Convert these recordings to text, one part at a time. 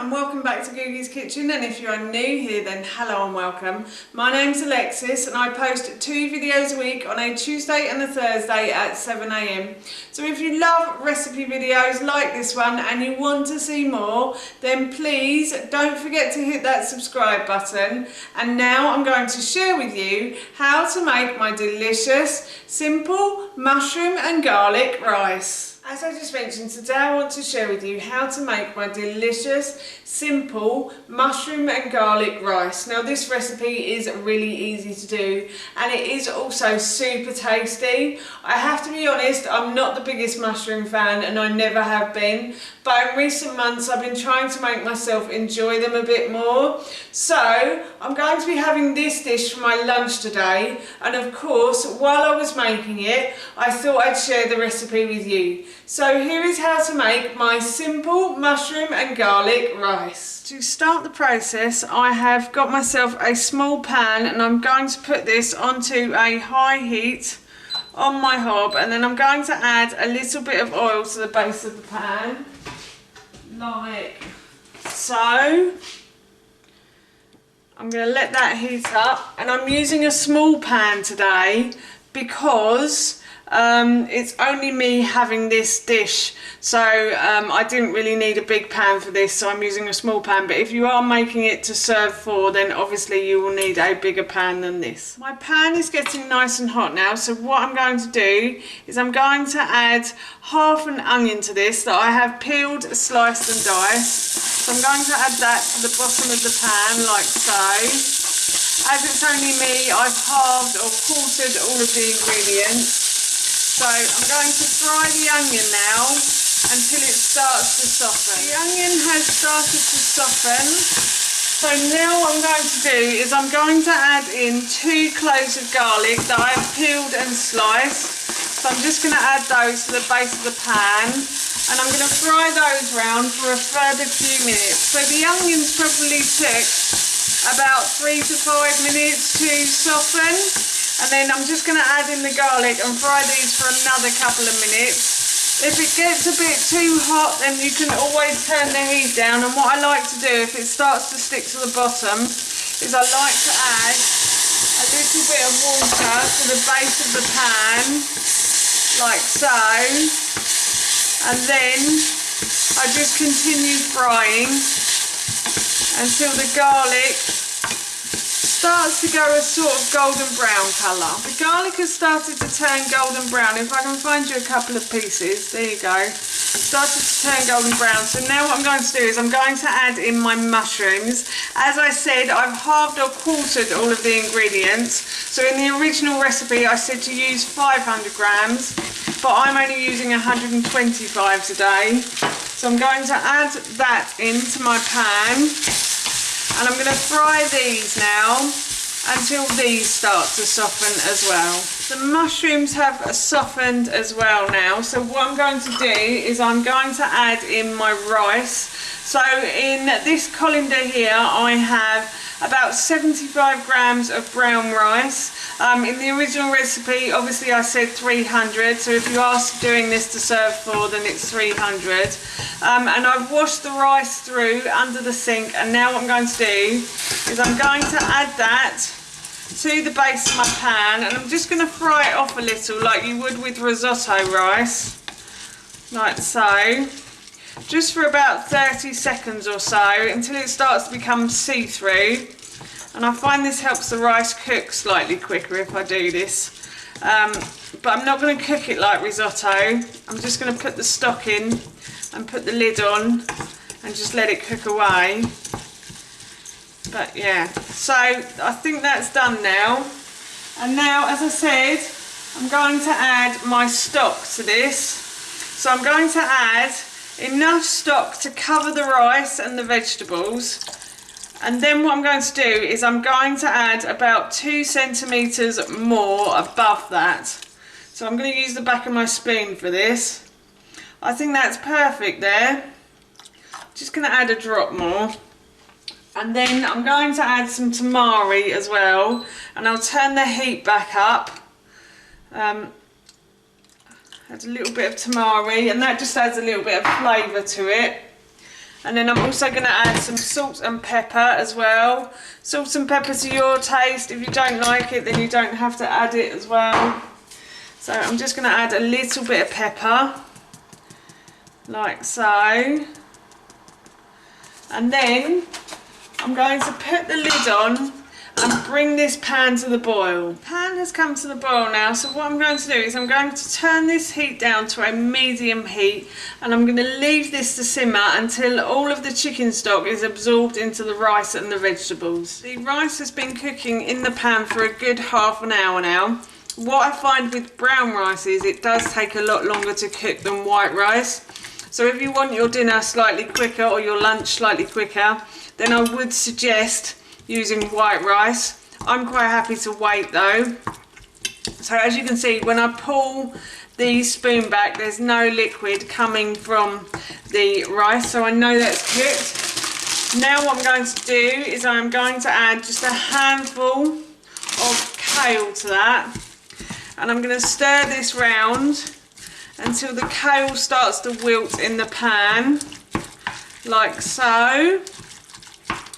and welcome back to Googie's Kitchen, and if you are new here then hello and welcome. My name's Alexis and I post 2 videos a week on a Tuesday and a Thursday at 7 AM. So if you love recipe videos like this one and you want to see more, then please don't forget to hit that subscribe button. And now I'm going to share with you how to make my delicious, simple mushroom and garlic rice. As I just mentioned, today I want to share with you how to make my delicious, simple mushroom and garlic rice. Now this recipe is really easy to do and it is also super tasty. I have to be honest, I'm not the biggest mushroom fan and I never have been, but in recent months I've been trying to make myself enjoy them a bit more. So I'm going to be having this dish for my lunch today, and of course while I was making it I thought I'd share the recipe with you. So here is how to make my simple mushroom and garlic rice. To start the process, I have got myself a small pan and I'm going to put this onto a high heat on my hob, and then I'm going to add a little bit of oil to the base of the pan, like so. I'm going to let that heat up, and I'm using a small pan today because it's only me having this dish, so I didn't really need a big pan for this, so I'm using a small pan. But if you are making it to serve for, then obviously you will need a bigger pan than this. My pan is getting nice and hot now, so what I'm going to do is I'm going to add half an onion to this that I have peeled, sliced and diced. So I'm going to add that to the bottom of the pan like so. As it's only me, I've halved or quartered all of the ingredients. So I'm going to fry the onion now until it starts to soften. The onion has started to soften. So now what I'm going to do is I'm going to add in 2 cloves of garlic that I've peeled and sliced. So I'm just going to add those to the base of the pan, and I'm going to fry those round for a further few minutes. So the onions probably took about 3 to 5 minutes to soften. And then I'm just going to add in the garlic and fry these for another couple of minutes. If it gets a bit too hot, then you can always turn the heat down. And what I like to do, if it starts to stick to the bottom, is I like to add a little bit of water to the base of the pan, like so. And then I just continue frying until the garlic starts to go a sort of golden brown colour. The garlic has started to turn golden brown. If I can find you a couple of pieces, there you go. It's started to turn golden brown. So now what I'm going to do is I'm going to add in my mushrooms. As I said, I've halved or quartered all of the ingredients. So in the original recipe I said to use 500 grams, but I'm only using 125 today. So I'm going to add that into my pan. And I'm going to fry these now until these start to soften as well. The mushrooms have softened as well now, so what I'm going to do is I'm going to add in my rice. So in this colander here I have about 75 grams of brown rice. In the original recipe obviously I said 300, so if you are doing this to serve for, then it's 300. And I've washed the rice through under the sink, and now what I'm going to do is I'm going to add that to the base of my pan, and I'm just going to fry it off a little like you would with risotto rice, like so, just for about 30 seconds or so until it starts to become see-through. And I find this helps the rice cook slightly quicker if I do this. But I'm not going to cook it like risotto. I'm just going to put the stock in and put the lid on and just let it cook away. But yeah, so I think that's done now. And now, as I said, I'm going to add my stock to this. So I'm going to add enough stock to cover the rice and the vegetables. And then what I'm going to do is I'm going to add about 2 centimetres more above that. So I'm going to use the back of my spoon for this. I think that's perfect there. Just going to add a drop more. And then I'm going to add some tamari as well. And I'll turn the heat back up. Add a little bit of tamari, and that just adds a little bit of flavour to it. And then I'm also going to add some salt and pepper as well. Salt and pepper to your taste. If you don't like it, then you don't have to add it as well. So I'm just going to add a little bit of pepper, like so. And then I'm going to put the lid on and bring this pan to the boil. The pan has come to the boil now, so what I'm going to do is I'm going to turn this heat down to a medium heat, and I'm going to leave this to simmer until all of the chicken stock is absorbed into the rice and the vegetables. The rice has been cooking in the pan for a good half an hour now. What I find with brown rice is it does take a lot longer to cook than white rice. So if you want your dinner slightly quicker or your lunch slightly quicker, then I would suggest using white rice. I'm quite happy to wait though. So as you can see, when I pull the spoon back, there's no liquid coming from the rice, so I know that's cooked. Now what I'm going to do is I'm going to add just a handful of kale to that, and I'm going to stir this round until the kale starts to wilt in the pan, like so.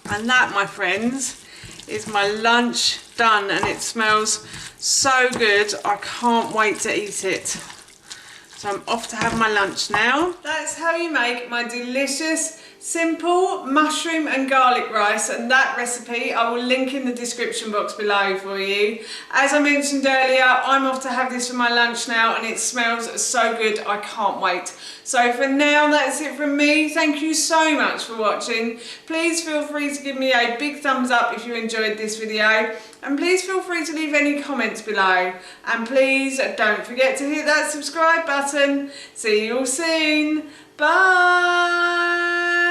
And that, my friends, is my lunch done, and it smells so good. I can't wait to eat it. So I'm off to have my lunch now. That's how you make my delicious, simple mushroom and garlic rice, and that recipe I will link in the description box below for you. As I mentioned earlier, I'm off to have this for my lunch now, and it smells so good. I can't wait. So for now, that's it from me. Thank you so much for watching. Please feel free to give me a big thumbs up if you enjoyed this video, and please feel free to leave any comments below, and please don't forget to hit that subscribe button. See you all soon. Bye.